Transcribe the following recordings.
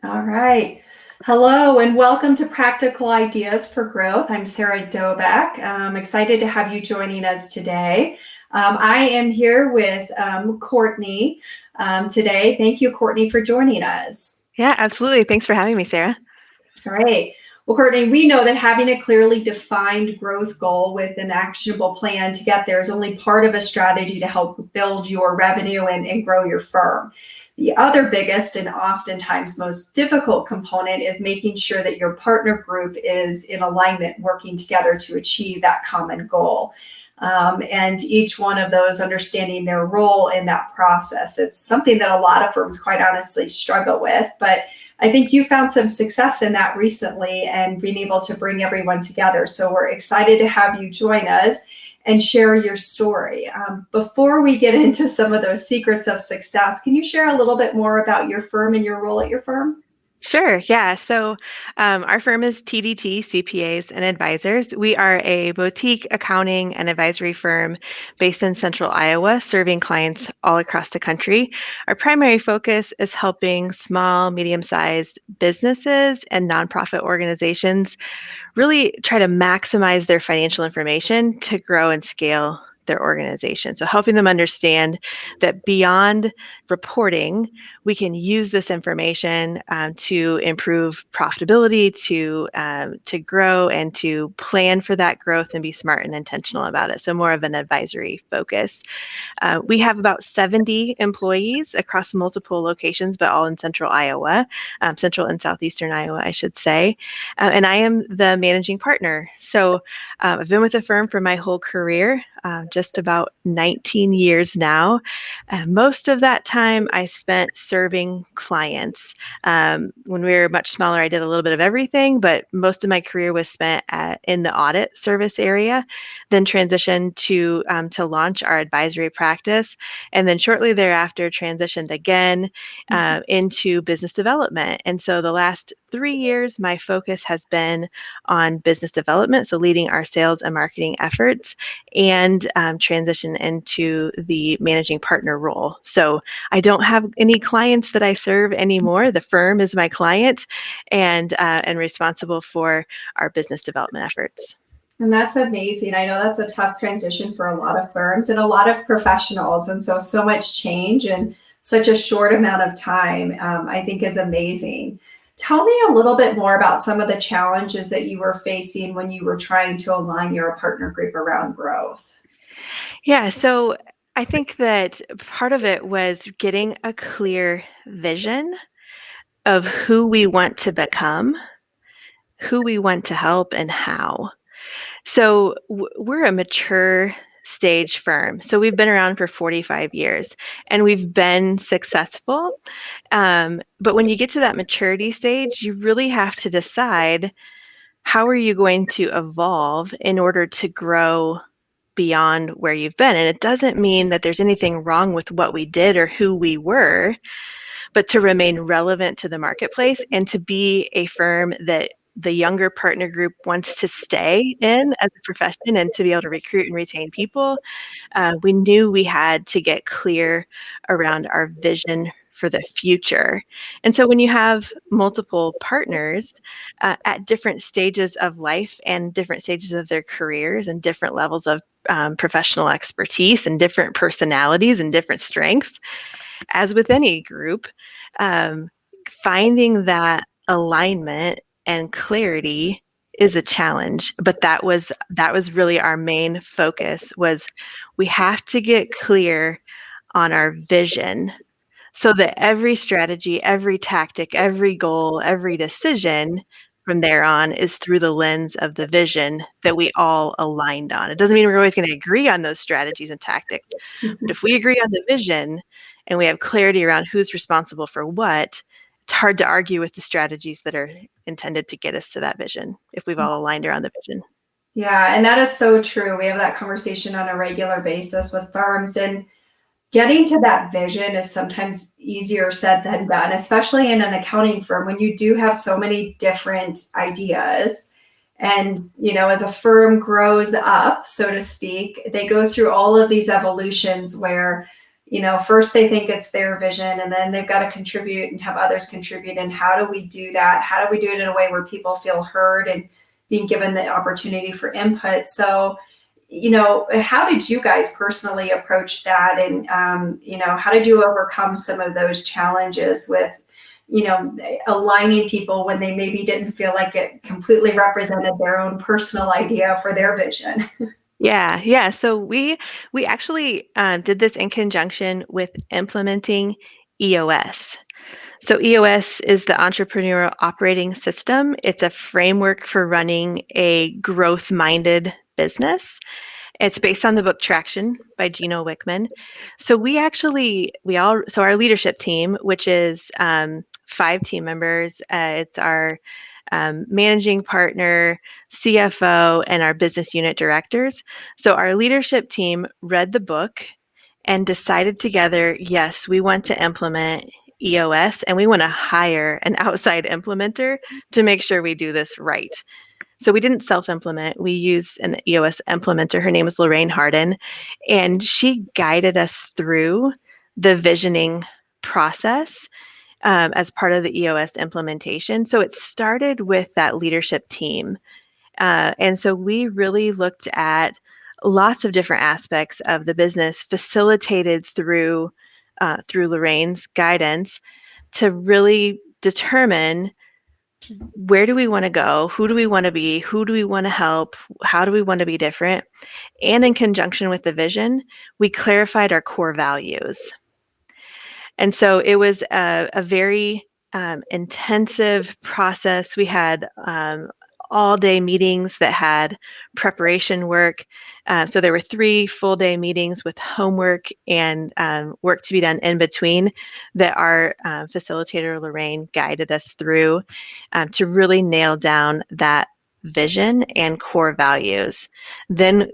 All right. Hello and welcome to Practical Ideas for Growth. I'm Sarah Doback. I'm excited to have you joining us today. I am here with Courtney today. Thank you, Courtney, for joining us. Yeah, absolutely. Thanks for having me, Sarah. Great. Well, Courtney, we know that having a clearly defined growth goal with an actionable plan to get there is only part of a strategy to help build your revenue and grow your firm. The other biggest and oftentimes most difficult component is making sure that your partner group is in alignment, working together to achieve that common goal. And each one of those understanding their role in that process. It's something that a lot of firms, quite honestly, struggle with, but I think you found some success in that recently and being able to bring everyone together. So we're excited to have you join us and share your story. Before we get into some of those secrets of success, can you share a little bit more about your firm and your role at your firm? Sure. Yeah. Our firm is TDT CPAs and Advisors. We are a boutique accounting and advisory firm based in central Iowa, serving clients all across the country. Our primary focus is helping small, medium sized businesses and nonprofit organizations really try to maximize their financial information to grow and scale their organization. So, helping them understand that beyond reporting, we can use this information to improve profitability, to grow, and to plan for that growth and be smart and intentional about it. So, more of an advisory focus. We have about 70 employees across multiple locations, but all in central Iowa, central and southeastern Iowa, I should say. And I am the managing partner. So I've been with the firm for my whole career, just about 19 years now. Most of that time I spent serving clients. When we were much smaller, I did a little bit of everything, but most of my career was spent in the audit service area, then transitioned to launch our advisory practice, and then shortly thereafter transitioned again into business development. And so the last 3 years, my focus has been on business development, so leading our sales and marketing efforts, and transition into the managing partner role. So I don't have any clients that I serve anymore. The firm is my client, and responsible for our business development efforts. And that's amazing. I know that's a tough transition for a lot of firms and a lot of professionals. And so much change in such a short amount of time, I think is amazing. Tell me a little bit more about some of the challenges that you were facing when you were trying to align your partner group around growth. Yeah, so I think that part of it was getting a clear vision of who we want to become, who we want to help, and how. So we're a mature stage firm. So we've been around for 45 years and we've been successful. But when you get to that maturity stage, you really have to decide, how are you going to evolve in order to grow beyond where you've been? And it doesn't mean that there's anything wrong with what we did or who we were, but to remain relevant to the marketplace and to be a firm that the younger partner group wants to stay in as a profession and to be able to recruit and retain people. We knew we had to get clear around our vision for the future. And so when you have multiple partners at different stages of life and different stages of their careers and different levels of professional expertise and different personalities and different strengths, as with any group, um, finding that alignment and clarity is a challenge. But that was really our main focus, was we have to get clear on our vision so that every strategy, every tactic, every goal, every decision from there on is through the lens of the vision that we all aligned on. It doesn't mean we're always going to agree on those strategies and tactics, but if we agree on the vision and we have clarity around who's responsible for what, it's hard to argue with the strategies that are intended to get us to that vision if we've all aligned around the vision. Yeah, and that is so true. We have that conversation on a regular basis with firms, and getting to that vision is sometimes easier said than done, especially in an accounting firm when you do have so many different ideas. And, as a firm grows up, so to speak, they go through all of these evolutions where first they think it's their vision, and then they've got to contribute and have others contribute. And how do we do that? How do we do it in a way where people feel heard and being given the opportunity for input? So, how did you guys personally approach that? And, how did you overcome some of those challenges with, aligning people when they maybe didn't feel like it completely represented their own personal idea for their vision? Yeah. So we actually did this in conjunction with implementing EOS. So EOS is the Entrepreneurial Operating System. It's a framework for running a growth-minded business. It's based on the book Traction by Gino Wickman. So so our leadership team, which is 5 team members, it's our managing partner, CFO, and our business unit directors. So our leadership team read the book and decided together, yes, we want to implement EOS and we want to hire an outside implementer to make sure we do this right. So we didn't self-implement. We used an EOS implementer. Her name is Lorraine Harden, and she guided us through the visioning process as part of the EOS implementation. So it started with that leadership team. And so we really looked at lots of different aspects of the business facilitated through Lorraine's guidance to really determine where do we want to go, who do we want to be, who do we want to help, how do we want to be different. And in conjunction with the vision, we clarified our core values. And so it was a very intensive process. We had all day meetings that had preparation work. So there were 3 full day meetings with homework and work to be done in between that our facilitator, Lorraine, guided us through to really nail down that vision and core values. Then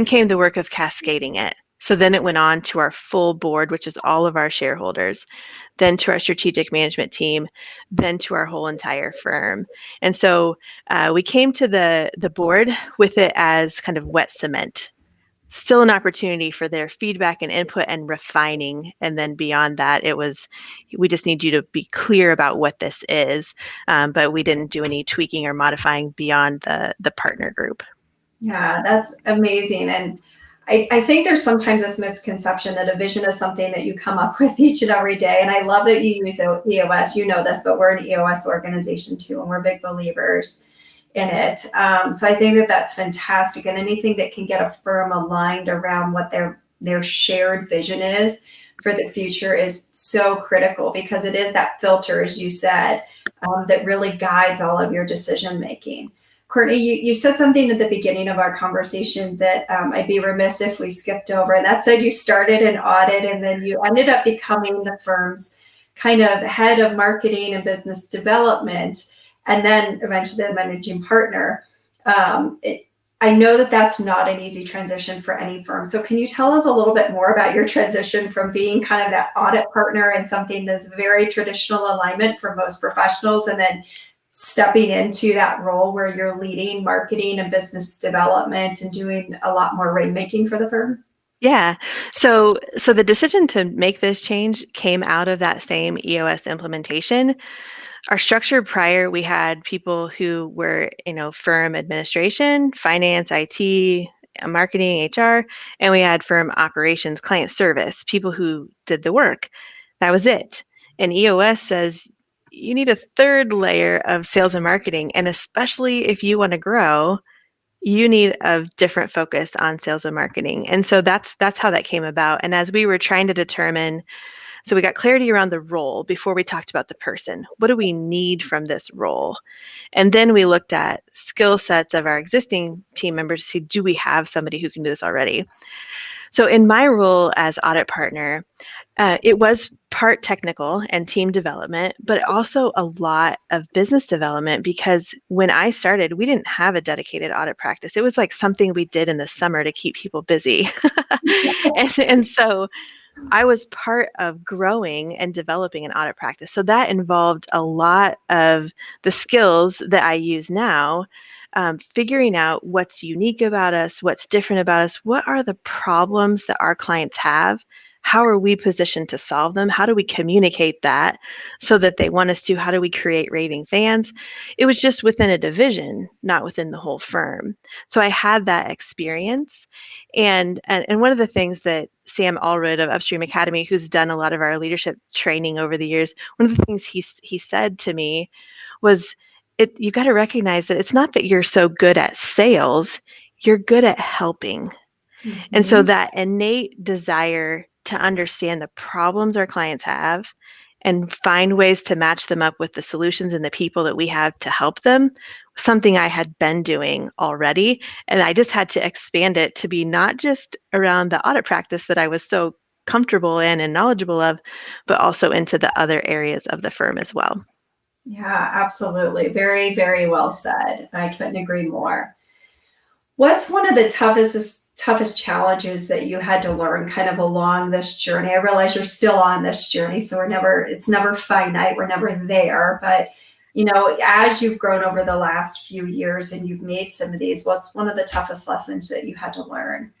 came the work of cascading it. So then it went on to our full board, which is all of our shareholders, then to our strategic management team, then to our whole entire firm. And so we came to the board with it as kind of wet cement. Still an opportunity for their feedback and input and refining. And then beyond that, we just need you to be clear about what this is. But we didn't do any tweaking or modifying beyond the partner group. Yeah, that's amazing. And I think there's sometimes this misconception that a vision is something that you come up with each and every day. And I love that you use EOS. You know this, but we're an EOS organization too, and we're big believers in it. So I think that that's fantastic. And anything that can get a firm aligned around what their shared vision is for the future is so critical, because it is that filter, as you said, that really guides all of your decision making. Courtney, you said something at the beginning of our conversation that I'd be remiss if we skipped over. And that said, you started in audit and then you ended up becoming the firm's kind of head of marketing and business development, and then eventually the managing partner. I know that that's not an easy transition for any firm. So can you tell us a little bit more about your transition from being kind of that audit partner and something that's very traditional alignment for most professionals, and then stepping into that role where you're leading marketing and business development and doing a lot more rainmaking for the firm? Yeah. So the decision to make this change came out of that same EOS implementation. Our structure prior, we had people who were, firm administration, finance, IT, marketing, HR, and we had firm operations, client service, people who did the work. That was it. And EOS says you need a third layer of sales and marketing. And especially if you want to grow, you need a different focus on sales and marketing. And so that's how that came about. And as we were trying to determine, so we got clarity around the role before we talked about the person. What do we need from this role? And then we looked at skill sets of our existing team members to see, do we have somebody who can do this already? So in my role as audit partner, it was part technical and team development, but also a lot of business development, because when I started, we didn't have a dedicated audit practice. It was like something we did in the summer to keep people busy. and so I was part of growing and developing an audit practice. So that involved a lot of the skills that I use now, figuring out what's unique about us, what's different about us, what are the problems that our clients have, how are we positioned to solve them? How do we communicate that so that they want us to? How do we create raving fans? It was just within a division, not within the whole firm. So I had that experience. And one of the things that Sam Allred of Upstream Academy, who's done a lot of our leadership training over the years, one of the things he said to me was, you got to recognize that it's not that you're so good at sales, you're good at helping. And so Mhm. that innate desire to understand the problems our clients have and find ways to match them up with the solutions and the people that we have to help them, something I had been doing already. And I just had to expand it to be not just around the audit practice that I was so comfortable in and knowledgeable of, but also into the other areas of the firm as well. Yeah, absolutely. Very, very well said. I couldn't agree more. What's one of the toughest challenges that you had to learn kind of along this journey? I realize you're still on this journey, so it's never finite, we're never there. But as you've grown over the last few years and you've made some of these, what's one of the toughest lessons that you had to learn?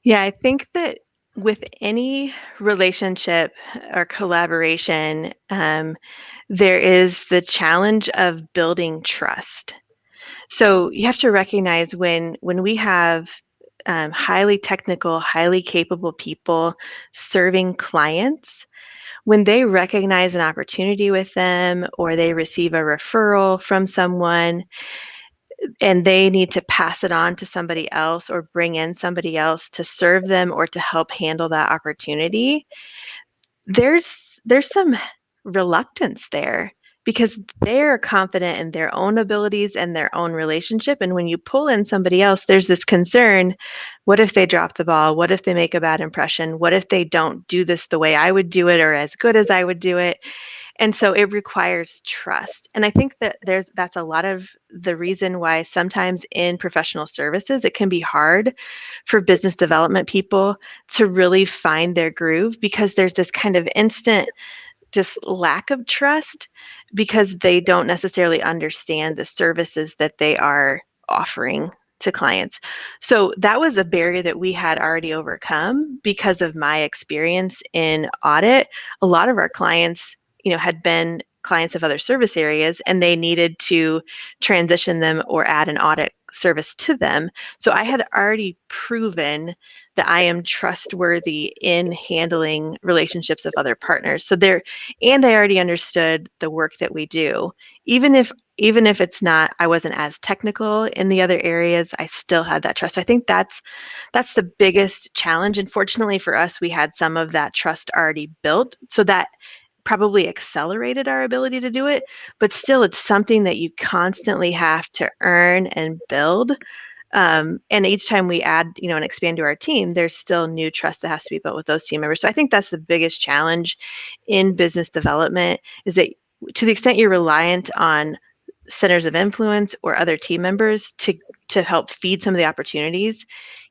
Yeah, I think that with any relationship or collaboration, there is the challenge of building trust. So you have to recognize when we have highly technical, highly capable people serving clients, when they recognize an opportunity with them or they receive a referral from someone and they need to pass it on to somebody else or bring in somebody else to serve them or to help handle that opportunity, there's some reluctance there because they're confident in their own abilities and their own relationship. And when you pull in somebody else, there's this concern, what if they drop the ball? What if they make a bad impression? What if they don't do this the way I would do it or as good as I would do it? And so it requires trust. And I think that that's a lot of the reason why sometimes in professional services it can be hard for business development people to really find their groove, because there's this kind of instant just lack of trust because they don't necessarily understand the services that they are offering to clients. So that was a barrier that we had already overcome because of my experience in audit. A lot of our clients, had been clients of other service areas and they needed to transition them or add an audit service to them. So I had already proven that I am trustworthy in handling relationships of other partners. So there, and I already understood the work that we do. Even if it's not, I wasn't as technical in the other areas, I still had that trust. I think that's the biggest challenge. And fortunately for us, we had some of that trust already built. So that probably accelerated our ability to do it, but still it's something that you constantly have to earn and build. And each time we add, and expand to our team, there's still new trust that has to be built with those team members. So I think that's the biggest challenge in business development, is that to the extent you're reliant on centers of influence or other team members to help feed some of the opportunities,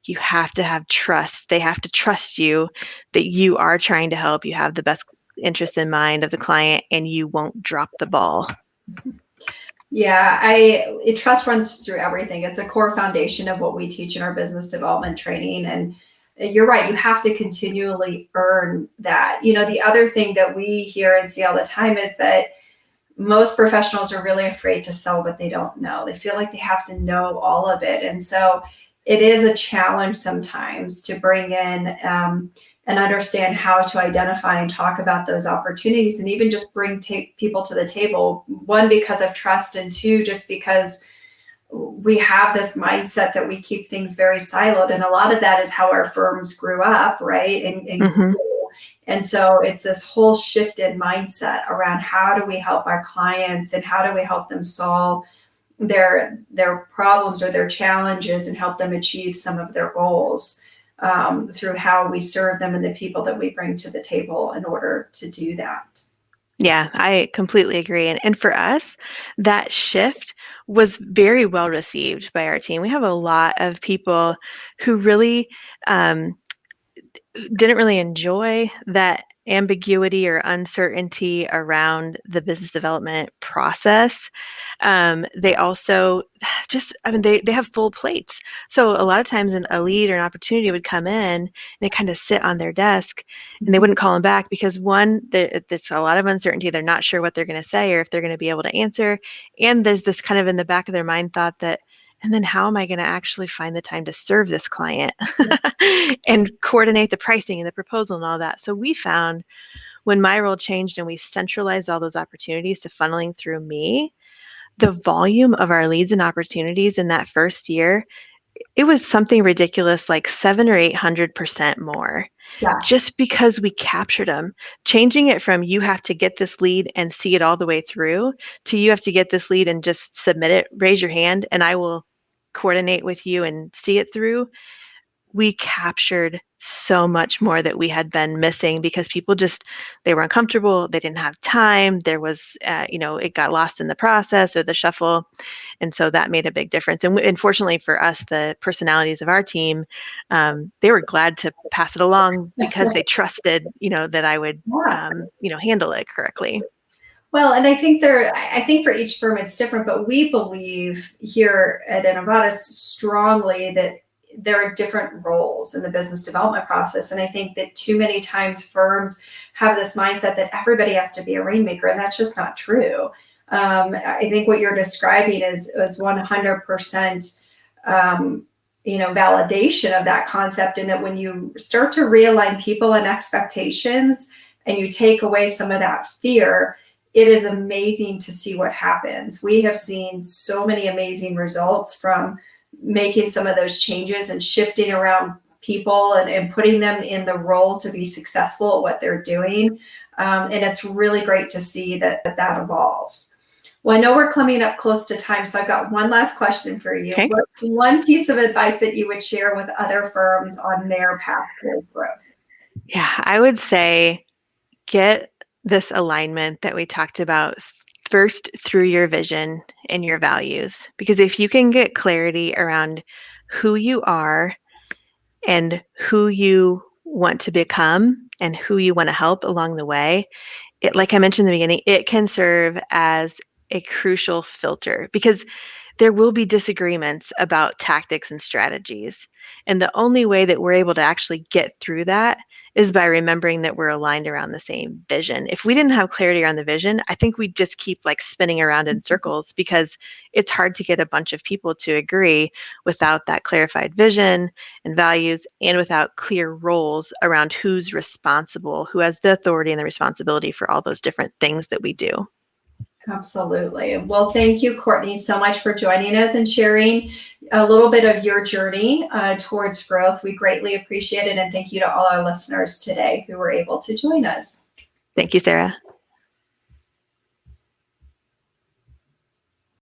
you have to have trust. They have to trust you that you are trying to help, you have the best interest in mind of the client, and you won't drop the ball. Yeah, trust runs through everything. It's a core foundation of what we teach in our business development training. And you're right, you have to continually earn that. The other thing that we hear and see all the time is that most professionals are really afraid to sell what they don't know. They feel like they have to know all of it. And so it is a challenge sometimes to bring in and understand how to identify and talk about those opportunities, and even just bring people to the table. One, because of trust, and two, just because we have this mindset that we keep things very siloed. And a lot of that is how our firms grew up, right? And Mm-hmm. grew. And so it's this whole shifted mindset around how do we help our clients and how do we help them solve their problems or their challenges and help them achieve some of their goals, through how we serve them and the people that we bring to the table in order to do that. Yeah, I completely agree. And for us, that shift was very well received by our team. We have a lot of people who really didn't really enjoy that ambiguity or uncertainty around the business development process. They also they have full plates. So a lot of times a lead or an opportunity would come in and it kind of sit on their desk and they wouldn't call them back because one, there's a lot of uncertainty. They're not sure what they're going to say or if they're going to be able to answer. And there's this kind of in the back of their mind thought that, and then how am I going to actually find the time to serve this client and coordinate the pricing and the proposal and all that? So we found when my role changed and we centralized all those opportunities to funneling through me, the volume of our leads and opportunities in that first year, it was something ridiculous, like 700 or 800% more, Yes. just because we captured them. Changing it from you have to get this lead and see it all the way through to you have to get this lead and just submit it, raise your hand, and I will coordinate with you and see it through. We captured so much more that we had been missing because people they were uncomfortable, they didn't have time, there was it got lost in the process or the shuffle, and so that made a big difference. And fortunately for us, the personalities of our team, they were glad to pass it along because they trusted that I would Yeah. handle it correctly. Well, and I think for each firm it's different, but we believe here at Innovatus strongly that there are different roles in the business development process. And I think that too many times firms have this mindset that everybody has to be a rainmaker, and that's just not true. I think what you're describing is 100% validation of that concept, and that when you start to realign people and expectations and you take away some of that fear, it is amazing to see what happens. We have seen so many amazing results from making some of those changes and shifting around people and putting them in the role to be successful at what they're doing. And it's really great to see that evolves. Well, I know we're coming up close to time, so I've got one last question for you. Okay. What's one piece of advice that you would share with other firms on their path toward growth? Yeah, I would say get this alignment that we talked about first through your vision and your values. Because if you can get clarity around who you are and who you want to become and who you want to help along the way, like I mentioned in the beginning, it can serve as a crucial filter because there will be disagreements about tactics and strategies. And the only way that we're able to actually get through that is by remembering that we're aligned around the same vision. If we didn't have clarity around the vision, I think we'd just keep like spinning around in circles because it's hard to get a bunch of people to agree without that clarified vision and values and without clear roles around who's responsible, who has the authority and the responsibility for all those different things that we do. Absolutely. Well, thank you, Courtney, so much for joining us and sharing a little bit of your journey towards growth. We greatly appreciate it. And thank you to all our listeners today who were able to join us. Thank you, Sarah.